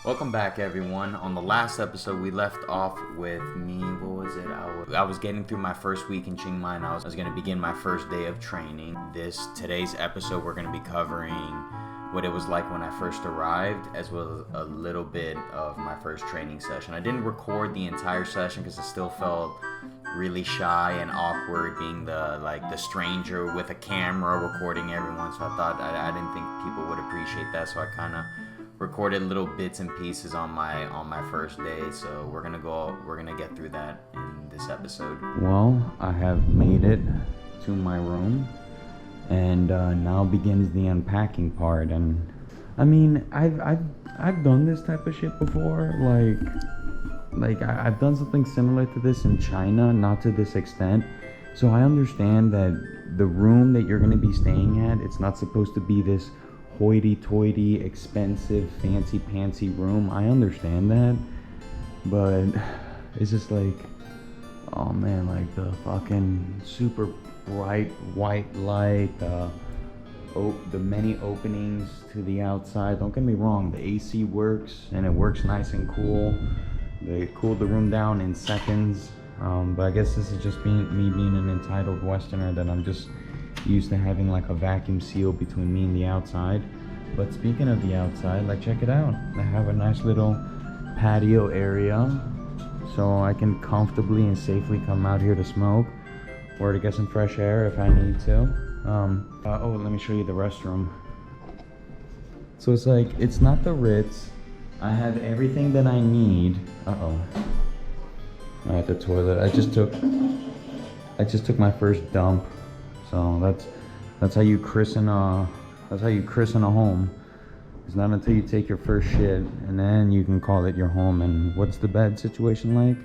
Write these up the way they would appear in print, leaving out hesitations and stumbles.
Welcome back, everyone. On the last episode, we left off with me. What was it? I was getting through my first week in Chiang Mai, and I was going to begin my first day of training. Today's episode, we're going to be covering what it was like when I first arrived, as well as a little bit of my first training session. I didn't record the entire session because I still felt really shy and awkward being the stranger with a camera recording everyone. So I thought I didn't think people would appreciate that, so I kind of recorded little bits and pieces on my first day. So we're gonna get through that in this episode. Well, I have made it to my room, and now begins the unpacking part. And I mean, I've done this type of shit before. Like I've done something similar to this in China, not to this extent. So I understand that the room that you're gonna be staying at, it's not supposed to be this hoity-toity, expensive, fancy-pantsy room. I understand that, but it's just like, oh man, like the fucking super bright white light, the many openings to the outside. Don't get me wrong, the AC works, and it works nice and cool. They cooled the room down in seconds, but I guess this is just me being an entitled Westerner, that I'm just used to having like a vacuum seal between me and the outside. But speaking of the outside, like, check it out. I have a nice little patio area, so I can comfortably and safely come out here to smoke or to get some fresh air if I need to. Let me show you the restroom. So it's like, it's not the Ritz. I have everything that I need. I'm at the toilet. I just took my first dump. So that's how you christen a home. It's not until you take your first shit, and then you can call it your home. And what's the bed situation like?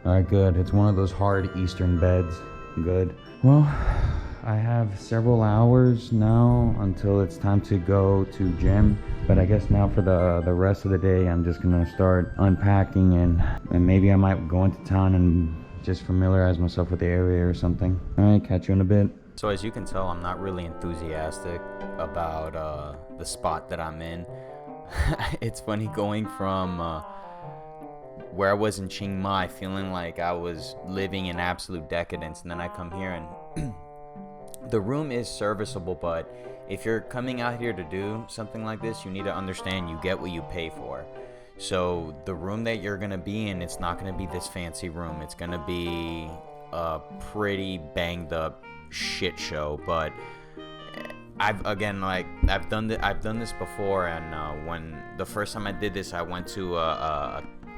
Alright, good. It's one of those hard Eastern beds. Good. Well, I have several hours now until it's time to go to gym. But I guess now for the rest of the day, I'm just gonna start unpacking, and maybe I might go into town and just familiarize myself with the area or something. Alright, catch you in a bit. So as you can tell, I'm not really enthusiastic about the spot that I'm in. It's funny going from where I was in Chiang Mai, feeling like I was living in absolute decadence, and then I come here and the room is serviceable, but if you're coming out here to do something like this, you need to understand you get what you pay for. So the room that you're gonna be in, it's not gonna be this fancy room. It's gonna be a pretty banged up shit show. But I've done this before, and when the first time I did this, I went to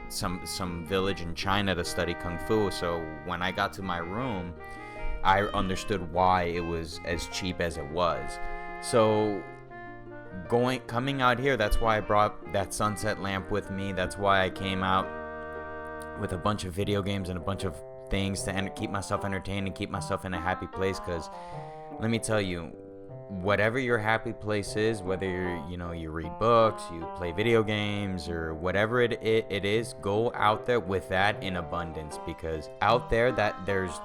some village in China to study kung fu. So when I got to my room, I understood why it was as cheap as it was. So coming out here, that's why I brought that sunset lamp with me. That's why I came out with a bunch of video games and a bunch of things to keep myself entertained and keep myself in a happy place. Because let me tell you, whatever your happy place is, whether you read books, you play video games, or whatever it is, go out there with that in abundance. Because out there, that there's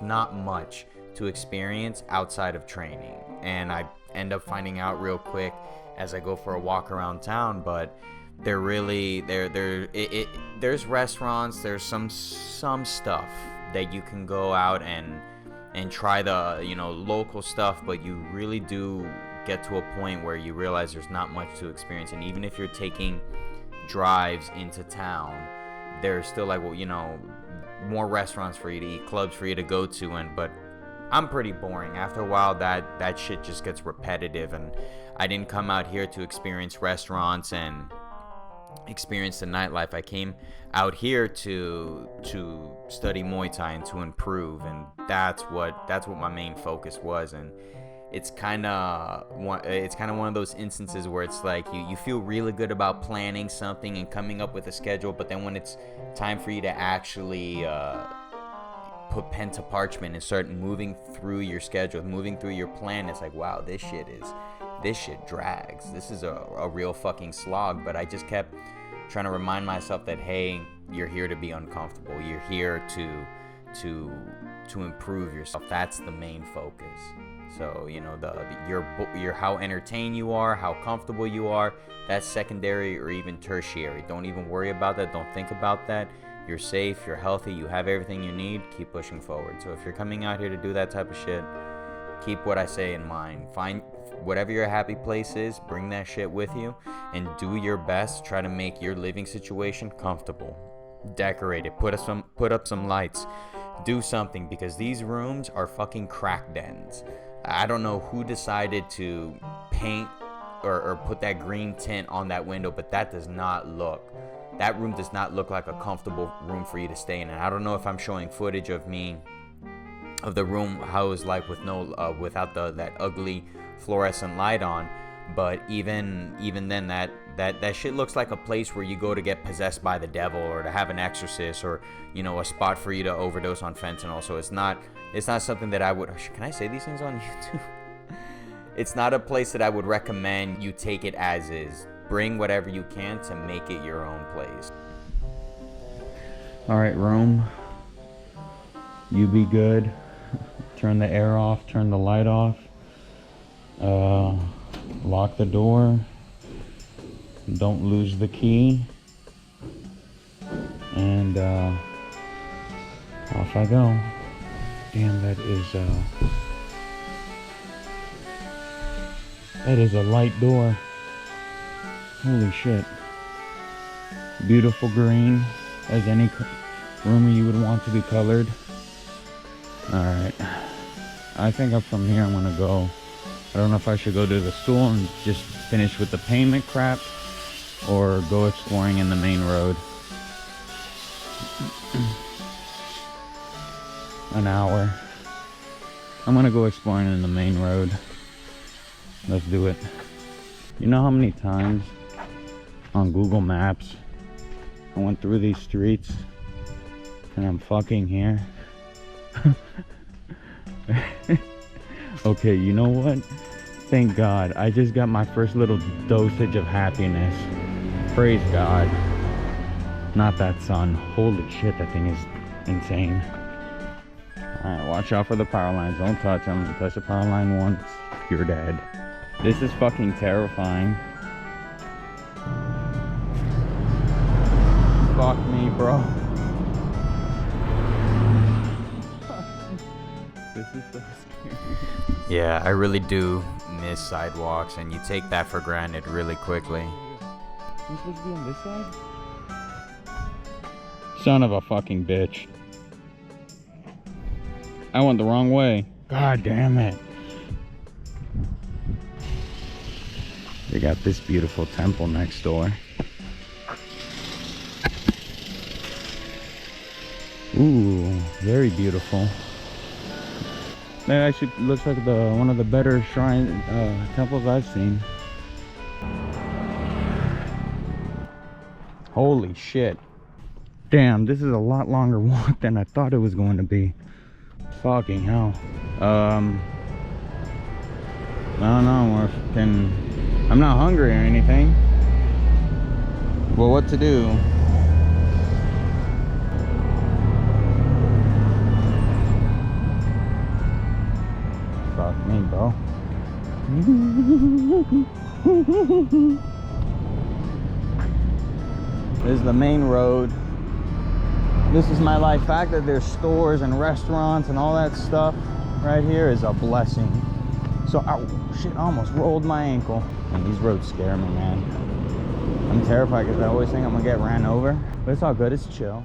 not much to experience outside of training. And I end up finding out real quick as I go for a walk around town. But there's restaurants, there's some stuff that you can go out and try the local stuff, but you really do get to a point where you realize there's not much to experience. And even if you're taking drives into town, there's still more restaurants for you to eat, clubs for you to go to, but I'm pretty boring. After a while, that shit just gets repetitive, and I didn't come out here to experience restaurants and experience the nightlife. I came out here to study Muay Thai and to improve, and that's what my main focus was. And it's kind of one of those instances where it's like you feel really good about planning something and coming up with a schedule, but then when it's time for you to actually put pen to parchment and start moving through your schedule, moving through your plan, it's like, wow, this shit drags. This is a real fucking slog. But I just kept trying to remind myself that, hey, you're here to be uncomfortable. You're here to improve yourself. That's the main focus. So, you know, your how entertained you are, how comfortable you are, that's secondary or even tertiary. Don't even worry about that. Don't think about that. You're safe, you're healthy, you have everything you need. Keep pushing forward. So if you're coming out here to do that type of shit, keep what I say in mind. Find whatever your happy place is, bring that shit with you, and do your best. Try to make your living situation comfortable. Decorate it. Put up some lights. Do something, because these rooms are fucking crack dens. I don't know who decided to paint or put that green tint on that window, but that room does not look like a comfortable room for you to stay in. And I don't know if I'm showing footage of the room how it was like with without that ugly fluorescent light on, but even then that shit looks like a place where you go to get possessed by the devil or to have an exorcist, or, you know, a spot for you to overdose on fentanyl. So it's not something that I would, can I say these things on YouTube? It's not a place that I would recommend you take it as is. Bring whatever you can to make it your own place. All right, room, you be good. Turn the air off, turn the light off, lock the door, don't lose the key, and off I go. Damn, that is a light door. Holy shit. Beautiful green, as any room you would want to be colored. Alright, I think from here I'm gonna go. I don't know if I should go to the school and just finish with the payment crap, or go exploring in the main road. An hour. I'm gonna go exploring in the main road. Let's do it. You know how many times on Google Maps I went through these streets and I'm fucking here? Okay, you know what? Thank God. I just got my first little dosage of happiness. Praise God. Not that sun. Holy shit, that thing is insane. Alright, watch out for the power lines. Don't touch them. You touch the power line once, you're dead. This is fucking terrifying. Fuck me, bro. This is so scary. Yeah, I really do miss sidewalks, and you take that for granted really quickly. I'm supposed to be on this side? Son of a fucking bitch. I went the wrong way. God damn it. They got this beautiful temple next door. Ooh, very beautiful. That actually looks like one of the better shrine temples I've seen. Holy shit. Damn, this is a lot longer walk than I thought it was going to be. Fucking hell. I don't know, I'm not hungry or anything. Well, what to do? Fuck me, bro. This is the main road. This is my life. The fact that there's stores and restaurants and all that stuff right here is a blessing. So, ow, shit, I almost rolled my ankle. And these roads scare me, man. I'm terrified because I always think I'm gonna get ran over. But it's all good, it's chill.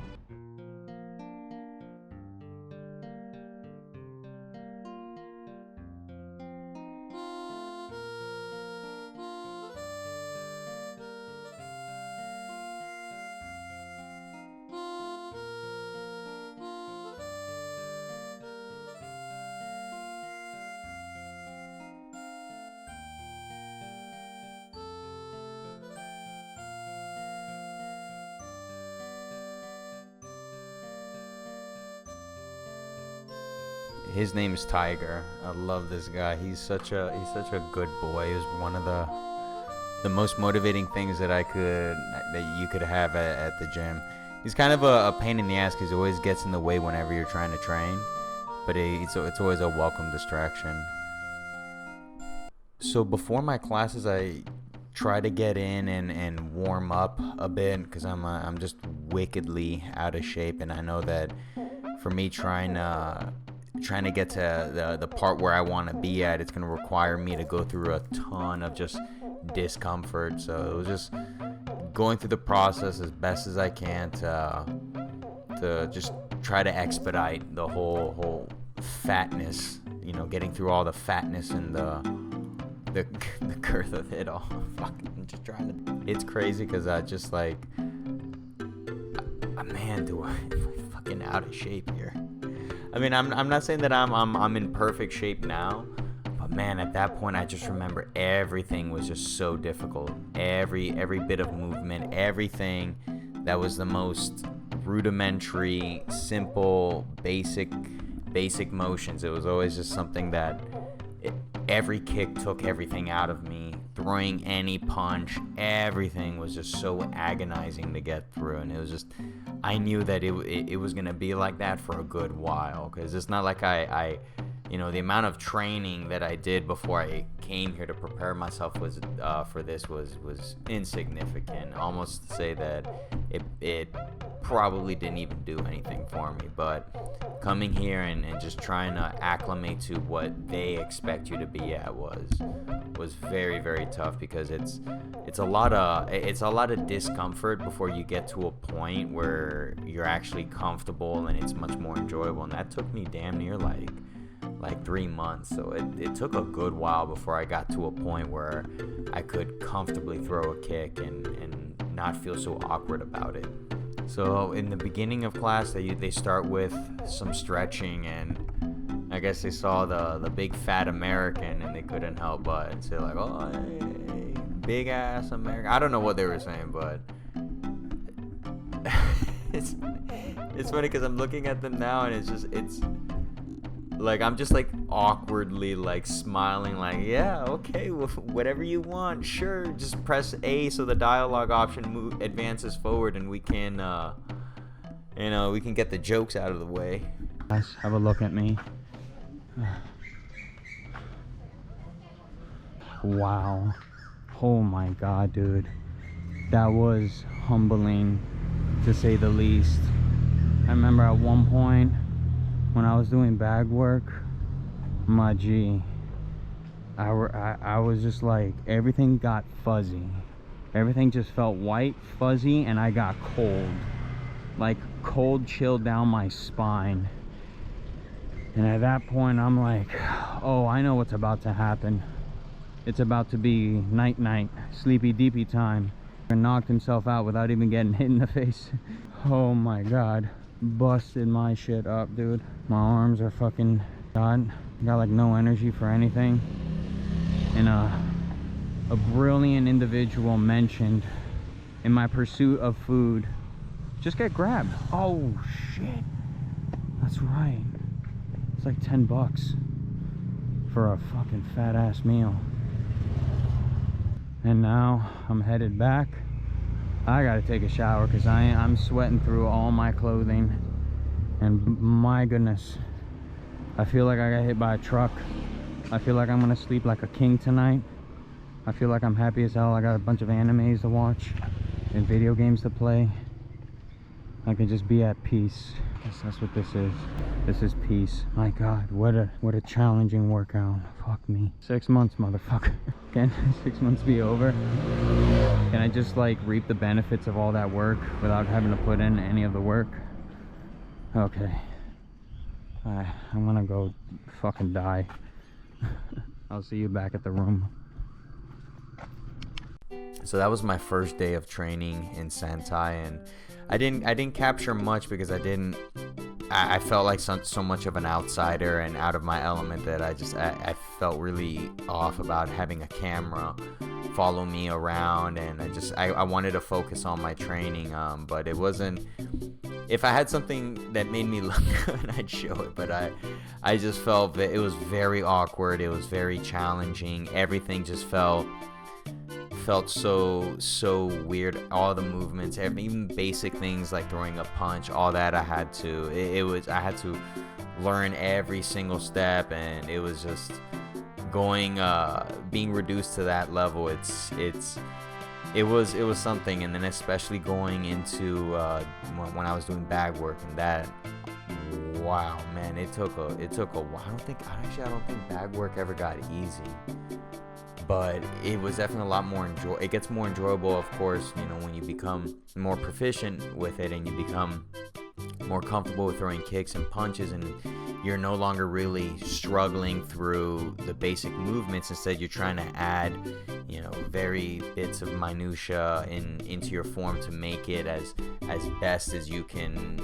His name is Tiger. I love this guy. He's such a good boy. He was one of the most motivating things that you could have at the gym. He's kind of a pain in the ass because he always gets in the way whenever you're trying to train, but it's always a welcome distraction. So before my classes, I try to get in and warm up a bit because I'm just wickedly out of shape, and I know that for me trying to get to the part where I want to be at, it's going to require me to go through a ton of just discomfort. So it was just going through the process as best as I can to just try to expedite the whole fatness, getting through all the fatness and the girth of it all. Fucking just trying to. It's crazy because I just like, man, I'm fucking out of shape here. I mean, I'm not saying that I'm in perfect shape now, but man, at that point I just remember everything was just so difficult. Every bit of movement, everything that was the most rudimentary, simple, basic motions. It was always just something that every kick took everything out of me. Throwing any punch, everything was just so agonizing to get through, and it was just, I knew that it was gonna be like that for a good while, because it's not like I the amount of training that I did before I came here to prepare myself for this was insignificant. Almost to say that it probably didn't even do anything for me. But coming here and just trying to acclimate to what they expect you to be at was very, very tough, because it's a lot of discomfort before you get to a point where you're actually comfortable and it's much more enjoyable. And that took me damn near like 3 months. So it took a good while before I got to a point where I could comfortably throw a kick and not feel so awkward about it. So in the beginning of class, they start with some stretching, and I guess they saw the big fat American and they couldn't help but say like, oh, hey, big ass American. I don't know what they were saying, but it's funny because I'm looking at them now and it's like I'm just like awkwardly like smiling like, yeah, okay, whatever you want, sure, just press A so the dialogue option advances forward and we can we can get the jokes out of the way. Guys, have a look at me. Wow. Oh my god, dude, that was humbling to say the least. I remember at one point when I was doing bag work, my G, I was just like, everything got fuzzy. Everything just felt white, fuzzy, and I got cold. Like cold chill down my spine. And at that point, I'm like, oh, I know what's about to happen. It's about to be night, sleepy deepy time. And knocked himself out without even getting hit in the face. Oh my god. Busted my shit up, dude. My arms are fucking gone. Got like no energy for anything. And a brilliant individual mentioned, in my pursuit of food, just get grabbed. Oh shit, that's right. It's like 10 bucks for a fucking fat ass meal. And now I'm headed back. I gotta take a shower because I'm sweating through all my clothing, and my goodness, I feel like I got hit by a truck. I feel like I'm gonna sleep like a king tonight. I feel like I'm happy as hell. I got a bunch of animes to watch and video games to play. I can just be at peace. I guess that's what this is. This is peace. My god, what a challenging workout. Fuck me. 6 months, motherfucker. Can 6 months be over? Can I just like reap the benefits of all that work without having to put in any of the work? Okay. I'm gonna go fucking die. I'll see you back at the room. So that was my first day of training in Santai, and I didn't capture much because I felt like so much of an outsider and out of my element that I felt really off about having a camera follow me around, and I wanted to focus on my training, but it wasn't. If I had something that made me look good, I'd show it, but I just felt that it was very awkward. It was very challenging. Everything just felt so weird. All the movements, even basic things like throwing a punch, all that I had to learn every single step, and it was just being reduced to that level, it was something. And then especially going into when I was doing bag work, and that, wow, man, it took a while. I don't think bag work ever got easy, but it was definitely a lot more it gets more enjoyable, of course, when you become more proficient with it and you become more comfortable with throwing kicks and punches, and you're no longer really struggling through the basic movements. Instead, you're trying to add very bits of minutia into your form to make it as best as you can,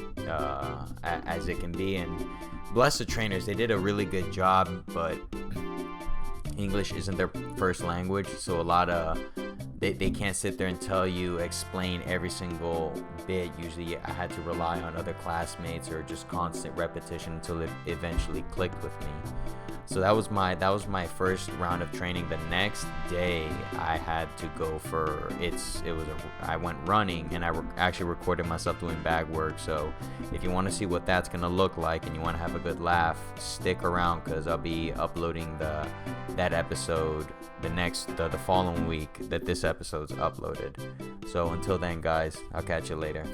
as it can be. And bless the trainers, they did a really good job, but English isn't their first language, so a lot of they can't sit there and explain every single bit. Usually I had to rely on other classmates or just constant repetition until it eventually clicked with me. So that was my first round of training. The next day I had to go for I went running, and I actually recorded myself doing bag work. So if you want to see what that's gonna look like and you want to have a good laugh, stick around, because I'll be uploading that episode the following week that this episode's uploaded. So until then, guys, I'll catch you later.